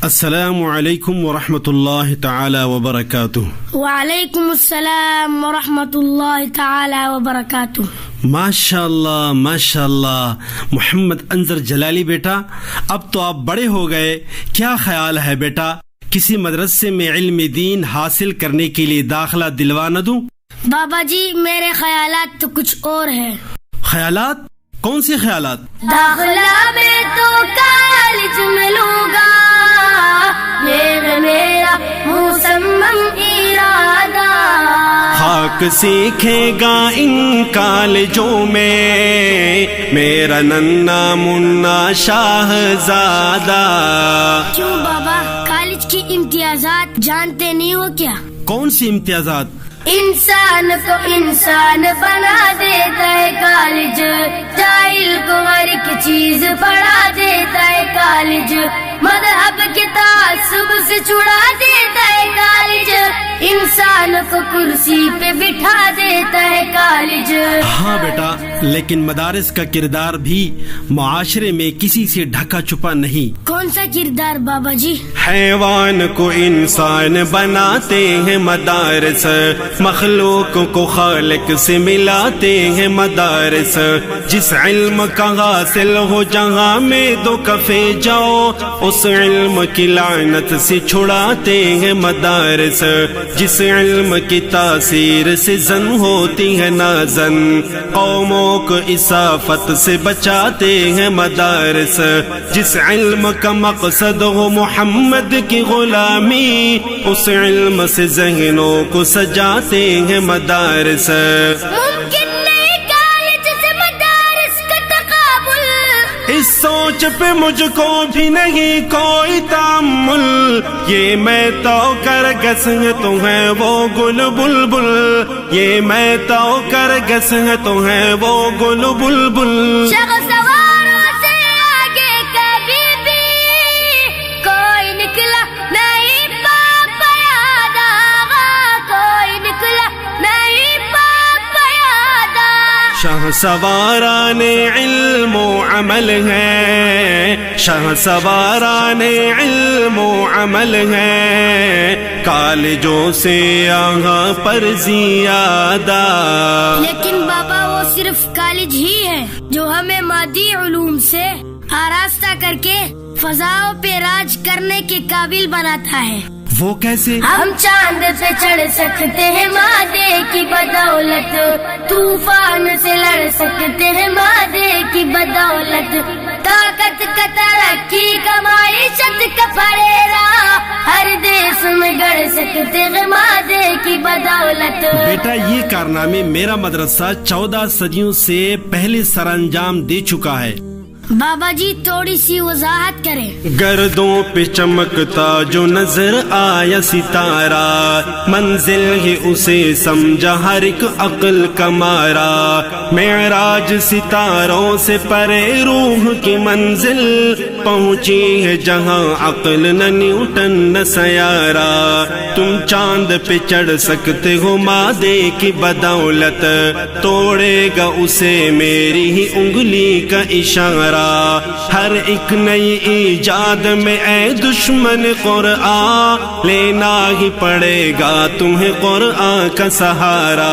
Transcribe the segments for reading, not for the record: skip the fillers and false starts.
السلام علیکم ورحمۃ اللہ تعالی وبرکاتہ۔ وعلیکم السلام ورحمۃ اللہ تعالی وبرکاتہ۔ ماشاء اللہ محمد انظر جلالی بیٹا، اب تو آپ بڑے ہو گئے، کیا خیال ہے بیٹا کسی مدرسے میں علم دین حاصل کرنے کے لیے داخلہ دلوا نہ دوں؟ بابا جی میرے خیالات تو کچھ اور ہیں۔ خیالات؟ کون سے خیالات؟ داخلہ میں تو کالج میں لوں گا، یہ میرا مصمم ارادہ۔ خاک سیکھے گا ان کالجوں میں میرا ننا منا شاہزادہ۔ کیوں بابا، کالج کی امتیازات جانتے نہیں ہو کیا؟ کون سی امتیازات؟ انسان کو انسان بنا دیتا ہے کالج، جاہل کو ہر ایک چیز پڑھا دیتا ہے کالج، مذہب کے تعصب سے چھڑا دیتا ہے کالج، انسان کو کرسی پہ بٹھا دیتا ہے کالج۔ ہاں بیٹا، لیکن مدارس کا کردار بھی معاشرے میں کسی سے ڈھکا چھپا نہیں۔ کون سا کردار بابا جی؟ حیوان کو انسان بناتے ہیں مدارس، مخلوق کو خالق سے ملاتے ہیں مدارس، جس علم کا حاصل ہو جہاں میں دو کفے جاؤ اس علم کی لعنت سے چھڑاتے ہیں مدارس، جس علم کی تاثیر سے زن ہوتی ہے نازن، قوموں کو اسافت سے بچاتے ہیں مدارس، جس علم کا مقصد ہو محمد کی غلامی اس علم سے ذہنوں کو سجاتے ہیں مدارس۔ ممکن نہیں کالج سے مدارس کا تقابل، اس سوچ پہ مجھ کو بھی نہیں کوئی تأمل، یہ میں تو کر گس ہے تو ہے وہ گل بلبل، یہ میں تو کر گس ہے تو ہے وہ گل بلبل۔ سواروں سے آگے کبھی بھی کوئی نکلا نہیں پاپا یاد آغا، کوئی نکلا نہیں پاپا یاد آغا۔ شاہ سواران علم و عمل ہے، شاہ سواران علم و عمل ہے، کالجوں سے یہاں پر زیادہ۔ لیکن بابا وہ صرف کالج ہی ہے جو ہمیں مادی علوم سے آراستہ کر کے فضاؤں پہ راج کرنے کے قابل بناتا ہے۔ وہ کیسے؟ ہم چاند پہ چڑھ سکتے ہیں مادے کی بدولت، طوفان سے لڑ سکتے ہیں مادے کی بدولت، طاقت کا ترقی کا معیشت کا پھریرا ہر دیس میں گڑ سکتے ہیں مادے کی بدولت۔ بیٹا یہ کارنامے میرا مدرسہ 14 صدیوں سے پہلے سر انجام دے چکا ہے۔ بابا جی تھوڑی سی وضاحت کریں۔ گردوں پہ چمکتا جو نظر آیا ستارہ، منزل ہے اسے سمجھا ہر ایک عقل کا مارا، معراج ستاروں سے پرے روح کی منزل، پہنچی ہے جہاں عقل نہ نیوٹن نہ سیارہ، تم چاند پہ چڑھ سکتے ہو مادے کی بدولت، توڑے گا اسے میری ہی انگلی کا اشارہ، ہر ایک نئی ایجاد میں اے دشمن قرآن لینا ہی پڑے گا تمہیں قرآن کا سہارا۔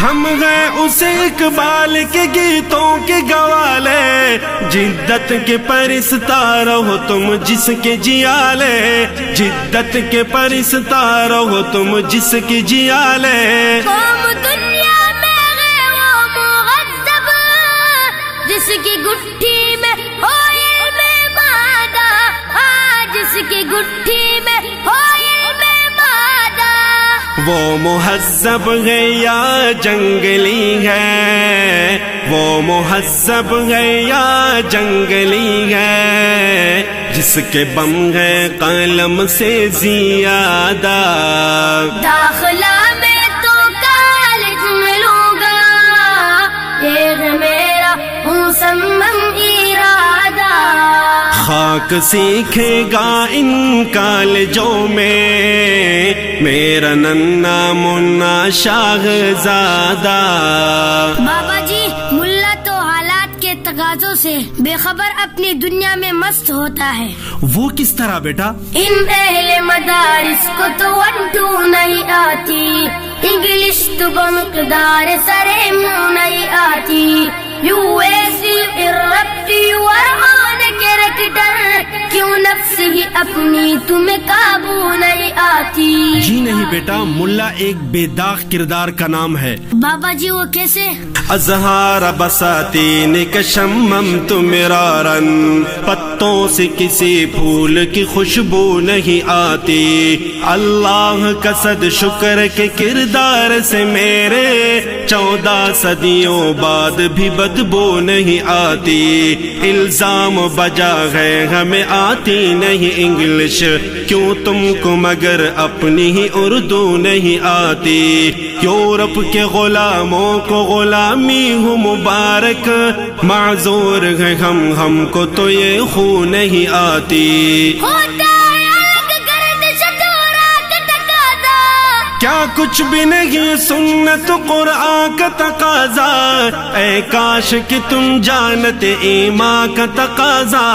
ہم ہیں اسے اقبال کے گیتوں کے گوالے، جدت کے پرستار ہو تم جس کے جیالے، جدت کے پرستار ہو تم جس کے جیالے۔ جس کی گٹھی میں ہو علم مادہ، جس کی گٹھی میں ہو علم مادہ، وہ مہذب ہے یا جنگلی ہے، وہ مہذب ہے یا جنگلی ہے، جس کے بم ہے قلم سے زیادہ۔ داخلہ میں تو کالج میں لوں گا، یہ میرا مصمم ارادہ۔ خاک سیکھے گا ان کالجوں میں میرا ننا منا شاہزادہ۔ بابا جی ملا تو حالات کے کے تقاضوں سے بے خبر اپنی دنیا میں مست ہوتا ہے. وہ کس طرح بیٹا؟ ان اہل مدارس کو تو 1 2 نہیں آتی, انگلش تو بمقدار سرے منہ نہیں آتی. یو ایسی اربتی ورحان کریکٹر, کیوں نفس ہی اپنی تمہیں قابو نہیں آتی. جی نہیں بیٹا, ملا ایک بے داغ کردار کا نام ہے. بابا جی وہ کیسے؟ ازہار بساتین کا شممت مرارن, پتوں سے کسی پھول کی خوشبو نہیں آتی. اللہ کا صد شکر کے کردار سے میرے 14 صدیوں بعد بھی بدبو نہیں آتی. الزام بجا ہے ہمیں آتی نہیں انگلش, کیوں تم کو مگر اپنی ہی اردو نہیں آتی. یورپ کے غلاموں کو غلامی ہو مبارک, معذور ہے ہم کو تو یہ خو نہیں آتی. کیا کچھ بھی نہیں سنت قرآن کا تقاضا, اے کاش کہ تم جانتے ایمان کا تقاضا,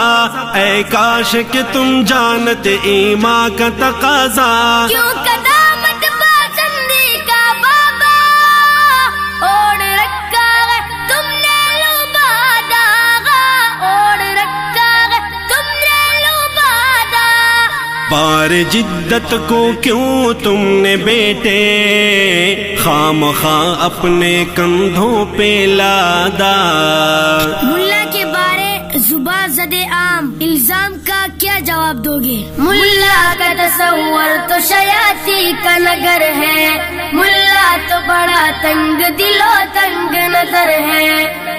اے کاش کہ تم جانتے ایمان کا تقاضا. کیوں قدامت پسندی کا بابا اوڑ رکھا ہے تم نے لبادہ, اوڑ رکھا ہے تم نے لبادہ. بار جدت کو کیوں تم نے بیٹے خام خواہ اپنے کندھوں پہ لادا. ملا کے بارے زبان زدے عام الزام کا کیا جواب دو گے؟ ملا کا تصور تو شیاطی کا نگر ہے, ملا تو بڑا تنگ دل و تنگ نظر ہے.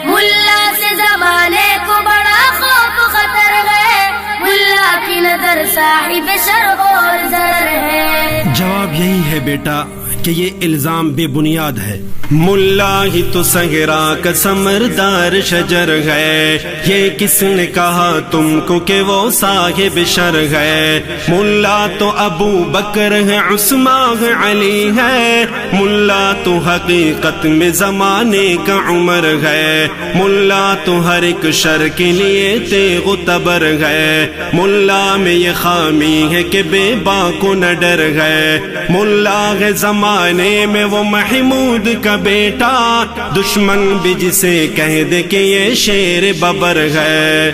ملا سے زمانے کو بڑا خوف خطر ہے, ملا کی نظر صاحب شر اور ضرر ہے. جواب یہی ہے بیٹا کہ یہ الزام بے بنیاد ہے. ملا ہی تو صحرا کا سمردار شجر ہے, یہ کس نے کہا تم کو کہ وہ صاحب شر ہے. ملا تو ابو بکر ہے, عثمان ہے, علی ہے. ملا تو حقیقت میں زمانے کا عمر ہے. ملا تو ہر ایک شر کے لیے تیغ و تبر ہے. ملا میں یہ خامی ہے کہ بے باک کو نہ ڈر ہے. ملا ہے زمانے میں وہ محمود کا بیٹا, دشمن بھی جسے کہہ دے کہ یہ شیر ببر ہے.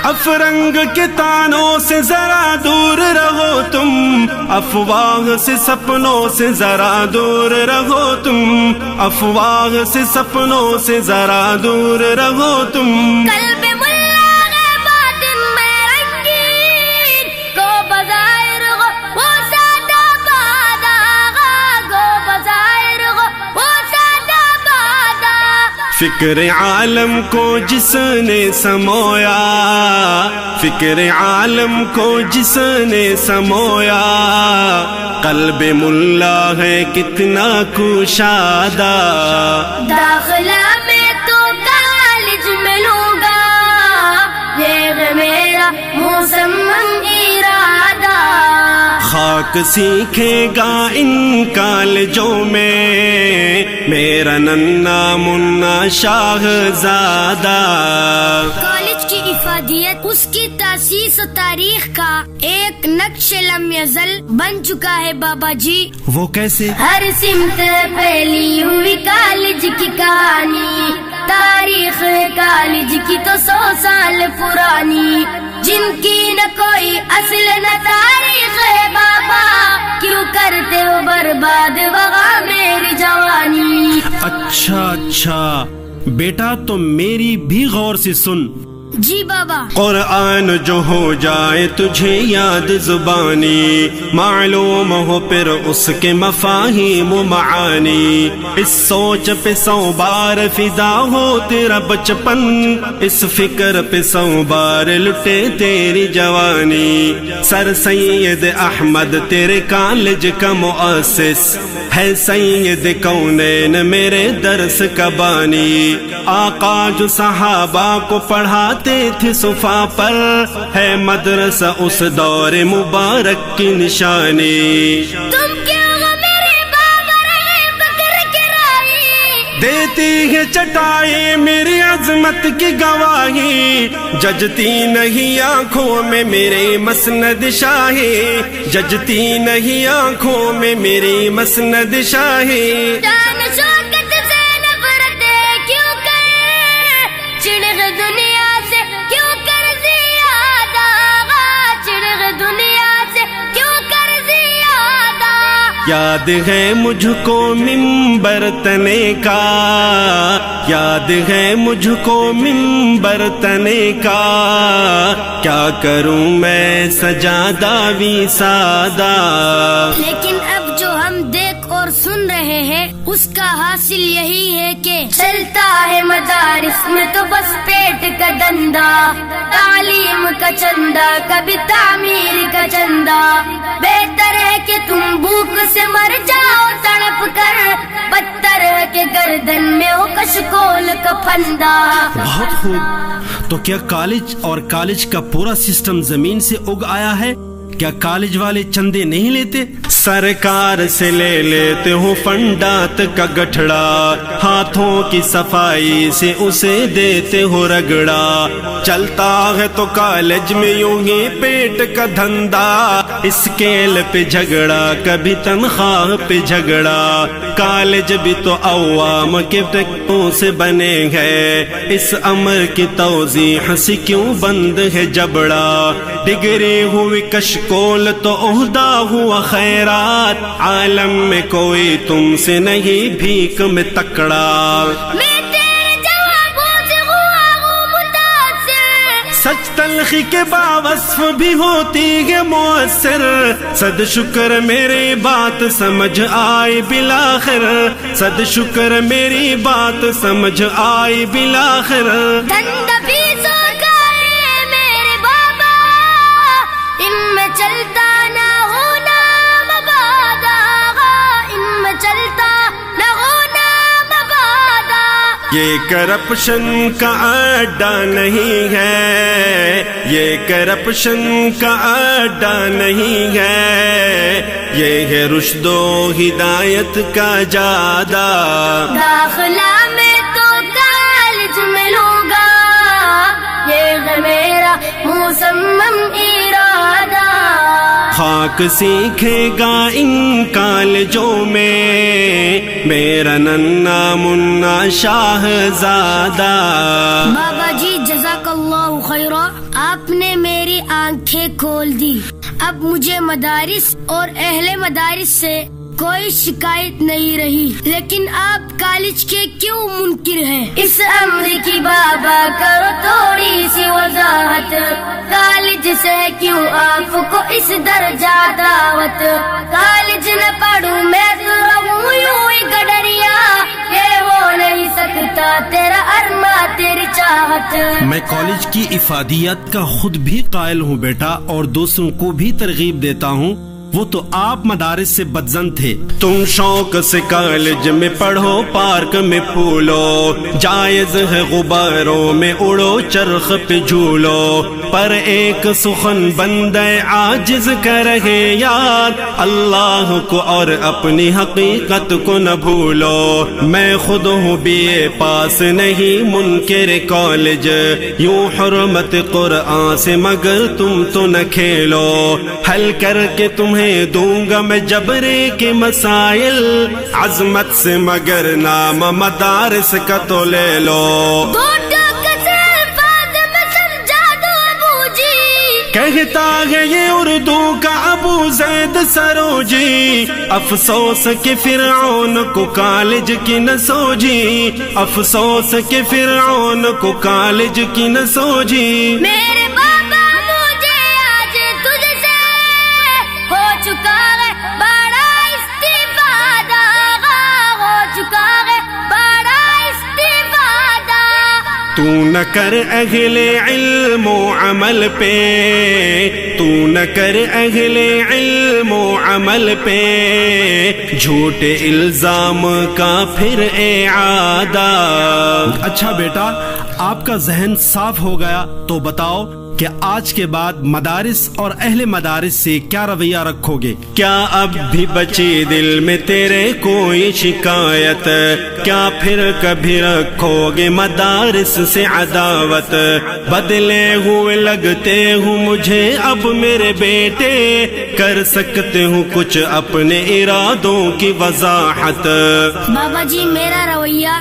افرنگ کے تانوں سے ذرا دور رہو تم, افواہ سے سپنوں سے ذرا دور رہو تم, افواہ سے سپنوں سے ذرا دور رہو تم. قلب ملا ہے باطن میں رنگین, کو بظاہر ہو وہ سادہ بادہ, کو بظاہر ہو وہ سادہ بادہ. فکر عالم کو جس نے سمویا, فکر عالم کو جس نے سمویا, قلب ملا ہے کتنا کشادہ. داخلہ میں تو کالج میں لوں گا, یہ ہے میرا مصمم ارادہ. خاک سیکھے گا ان کالجوں میں میرا ننا منا شاہزادہ. کالج کی افادیت اس کی تاسیس و تاریخ کا ایک نقش لم یزل بن چکا ہے بابا جی. وہ کیسے؟ ہر سمت پھیلی ہوئی کالج کی کہانی, تاریخ کالج کی تو 100 سال پرانی. جن کی نہ کوئی اصل نہ تاریخ ہے بابا, کیوں کرتے ہو برباد وغا میری جوانی. اچھا بیٹا, تو میری بھی غور سے سن. جی بابا. قرآن جو ہو جائے تجھے یاد زبانی, معلوم ہو پھر اس کے مفاہیم و معانی. اس سوچ پہ 100 بار فدا ہو تیرا بچپن, اس فکر پہ 100 بار لٹے تیری جوانی. سر سید احمد تیرے کالج کا مؤسس ہے, سید کونین میرے درس کا بانی. آقا جو صحابہ کو پڑھاتے تھے صفا پر, ہے مدرسہ اس دور مبارک کی نشانی. تم کیوں ہو میرے بابا رہے بکر کے راہی, دیتی ہے چٹائیں میری عظمت کی گواہی، ججتی نہیں آنکھوں میں میرے مسند شاہی، ججتی نہیں آنکھوں میں میری مسند شاہی۔ جان شوکت سے نفرت کیوں کرے، چڑغ دنیا سے کیوں کر زیادہ، چڑغ دنیا سے کیوں کر زیادہ۔ یاد ہے مجھ کو منبر تنے کا، یاد ہے مجھ کو منبر تنے کا، کیا کروں میں سجادہ بھی سادہ۔ لیکن اب جو ہم دیکھ اور سن رہے ہیں اس کا حاصل یہی ہے کہ چلتا ہے مدارس میں تو بس پیٹ کا دندہ، تعلیم کا چندہ کبھی تعمیر کا چندہ۔ بہتر ہے کہ تم بھوک سے مر جاؤ تڑپ کر، بدتر ہے کہ گردن میں ہو کشکول کا پھندا۔ بہت خوب، تو کیا کالج اور کالج کا پورا سسٹم زمین سے اگ آیا ہے؟ کیا کالج والے چندے نہیں لیتے؟ سرکار سے لے لیتے ہو فنڈات کا گٹھڑا، ہاتھوں کی صفائی سے اسے دیتے ہو رگڑا۔ چلتا ہے تو کالج میں یوں ہی پیٹ کا دھندا، اسکیل پہ جھگڑا کبھی تنخواہ پہ جھگڑا۔ کالج بھی تو عوام کے ٹکٹوں سے بنے ہیں، اس امر کی توضیح سے کیوں بند ہے جبڑا۔ ڈگری ہوئی کشکول تو عہدہ ہوا خیرات، عالم میں کوئی تم سے نہیں بھیک میں تکڑا۔ میں تیرے جوابوں سے ہوا ہوں متاثر، سچ تلخی کے باوصف بھی ہوتی ہے مؤثر، صد شکر میری بات سمجھ آئی بالآخر، صد شکر میری بات سمجھ آئی بالآخر۔ دھند بھی زور کا ہے میرے بابا، ان میں چلتا نہ ہونا مبادا، ان میں چلتا نہ ہونا مبادا۔ یہ کرپشن کا اڈا نہیں ہے، یہ کرپشن کا اڈا نہیں ہے، یہ ہے رشد و ہدایت کا جادہ۔ داخلہ میں تو کالج میں لوں گا، یہ ہے میرا مصمم ارادہ۔ خاک سیکھے گا ان کالجوں میں میرا ننا منا شاہزادہ۔ بابا جی جزاک اللہ خیرہ، آپ نے میری آنکھیں کھول دی۔ اب مجھے مدارس اور اہل مدارس سے کوئی شکایت نہیں رہی، لیکن آپ کالج کے کیوں منکر ہیں؟ اس امر کی بابا کرو تھوڑی سی وضاحت، کالج سے کیوں آپ کو اس درجہ دعوت؟ کالج نہ پڑھوں میں تو رہوں یوں ہی گڈریا، یہ ہو نہیں سکتا تیرا ارما تیری چاہت۔ میں کالج کی افادیت کا خود بھی قائل ہوں بیٹا، اور دوسروں کو بھی ترغیب دیتا ہوں۔ وہ تو آپ مدارس سے بدظن تھے، تم شوق سے کالج میں پڑھو، پارک میں پھولو، جائز ہے غباروں میں اڑو، چرخ پہ جھولو، پر ایک سخن بندہ عاجز کر رہے یاد، اللہ کو اور اپنی حقیقت کو نہ بھولو۔ میں خود ہوں بی اے پاس نہیں منکر کالج، یوں حرمت قرآن سے مگر تم تو نہ کھیلو، حل کر کے تمہیں دوں گا میں جبرے کے مسائل، عظمت سے مگر نام مدارس کا تو لے لو۔ کہتا ہے یہ اردو کا ابو زید سروجی، افسوس کہ فرعون کو کالج کی نہ سوجی، افسوس کہ فرعون کو کالج کی نہ سوجی۔ میرے بابا مجھے آج تجھ سے ہو چکا ہے بڑا استفادہ، ہو چکا ہے بڑا استفادہ۔ تو نہ کر اہل علم و عمل پہ، تو نہ کر اہل علم و عمل پہ جھوٹے الزام کا پھر اعادہ۔ اچھا بیٹا، آپ کا ذہن صاف ہو گیا تو بتاؤ کہ آج کے بعد مدارس اور اہل مدارس سے کیا رویہ رکھو گے؟ کیا اب بھی بچی دل میں تیرے کوئی شکایت؟ کیا پھر کبھی رکھو گے مدارس سے عداوت؟ بدلے ہوئے لگتے ہوں مجھے اب میرے بیٹے، کر سکتے ہوں کچھ اپنے ارادوں کی وضاحت۔ بابا جی میرا رویہ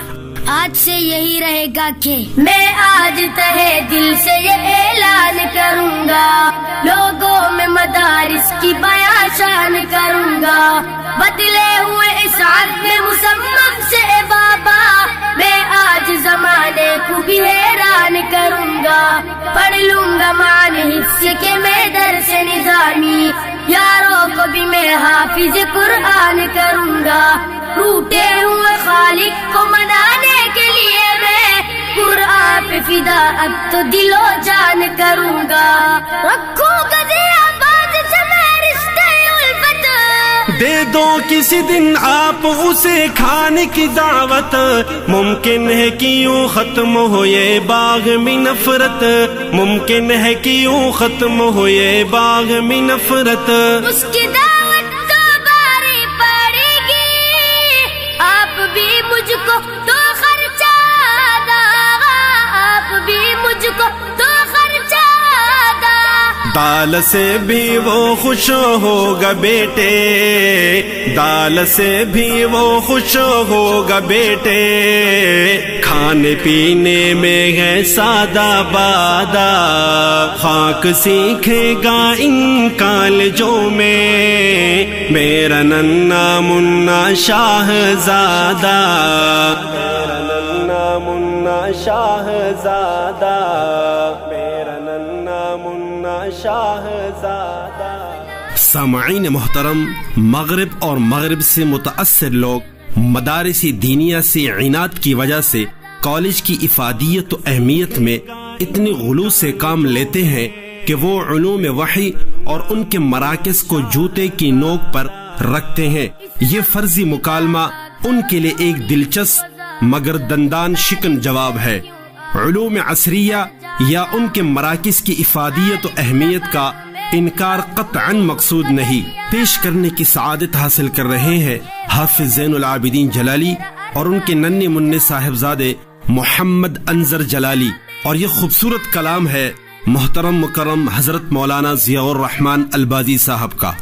آج سے یہی رہے گا کہ میں آج تہے دل سے یہ اعلان کروں گا، لوگوں میں مدارس کی بیاں شان کروں گا، بدلے ہوئے اس عہد میں مسمم سے بابا میں آج زمانے کو بھی حیران کروں گا، پڑھ لوں گا معنی حفظ کے میں درس نظامی، یاروں کو بھی میں حافظ قرآن کروں گا، ٹوٹے ہوئے خالق کو منانے کے لیے میں قرآن پہ فدا اب تو دل و جان کروں گا، رکھوں گا آباد سے میں رشتے الفت، دے دو کسی دن آپ اسے کھانے کی دعوت، ممکن ہے کہ یوں ختم ہو یہ باغ میں نفرت، ممکن ہے کہ یوں ختم ہو یہ باغ میں نفرت۔ اس کی دعوت تو باری پڑے گی، آپ بھی مجھ کو تو خرچہ دا، آپ بھی مجھ کو تو خرچہ دا، دال سے بھی وہ خوش ہوگا بیٹے، دال سے بھی وہ خوش ہوگا بیٹے، کھانے پینے میں ہے سادہ بادہ، خاک سیکھے گا ان کالجوں میں میرا ننھا منا شاہزادہ، میرا ننھا منا شاہزادہ، میرا ننھا منا شاہزادہ۔ سامعین محترم، مغرب اور مغرب سے متاثر لوگ مدارس دینیہ سے عناد کی وجہ سے کالج کی افادیت و اہمیت میں اتنی غلو سے کام لیتے ہیں کہ وہ علوم وحی اور ان کے مراکز کو جوتے کی نوک پر رکھتے ہیں۔ یہ فرضی مکالمہ ان کے لیے ایک دلچسپ مگر دندان شکن جواب ہے۔ علوم عصریہ یا ان کے مراکز کی افادیت و اہمیت کا انکار قطعاً مقصود نہیں۔ پیش کرنے کی سعادت حاصل کر رہے ہیں حافظ زین العابدین جلالی اور ان کے ننھے منع صاحبزادے محمد انظر جلالی، اور یہ خوبصورت کلام ہے محترم مکرم حضرت مولانا ضیاء الرحمن البازی صاحب کا۔